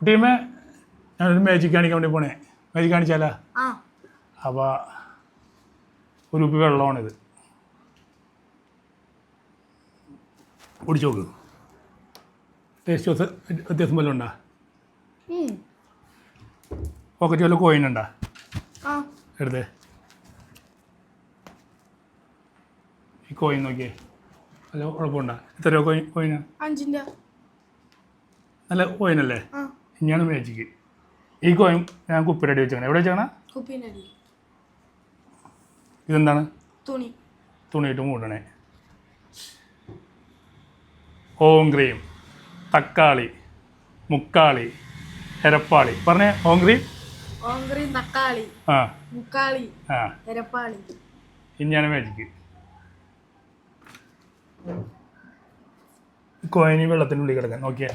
കുട്ടിയമ്മ ഞാനൊരു മാജിക് കാണിക്കാൻ വേണ്ടി പോണേ. മാജിക് കാണിച്ചാലാ? അപ്പോൾ ഒരു കുപ്പി വെള്ളമാണിത്. കുടിച്ചു നോക്ക്. ടേസ്റ്റ് വ്യത്യാസം വല്ലതും ഉണ്ടോ? പോക്കറ്റ് വല്ല കോയിൻ ഉണ്ടോ? എടുത്തേ. ഈ കോയിൻ നോക്കിയേ. നല്ല കുഴപ്പമുണ്ടോ? എത്ര രൂപ കോയിനാ? 5 നല്ല കോയിനല്ലേ? ഇനിയാണ് മാജിക്ക്. ഈ കോയിൻ ഞാൻ കുപ്പിയുടെ അടി വെച്ചാണ്. എവിടെ വെച്ചാണ്? ഇതെന്താണ്? തുണിയിട്ട് മൂടണേ. ഓം ക്രീം തക്കാളി മുക്കാളി എരപ്പാളി. പറഞ്ഞേ. ഓം ക്രീം തക്കാളി മുക്കാളി എരപ്പാളി. ഇനിയാണ് മാജിക്ക്. കോയിന് വെള്ളത്തിനുള്ളിൽ കിടക്കാൻ നോക്കിയേ.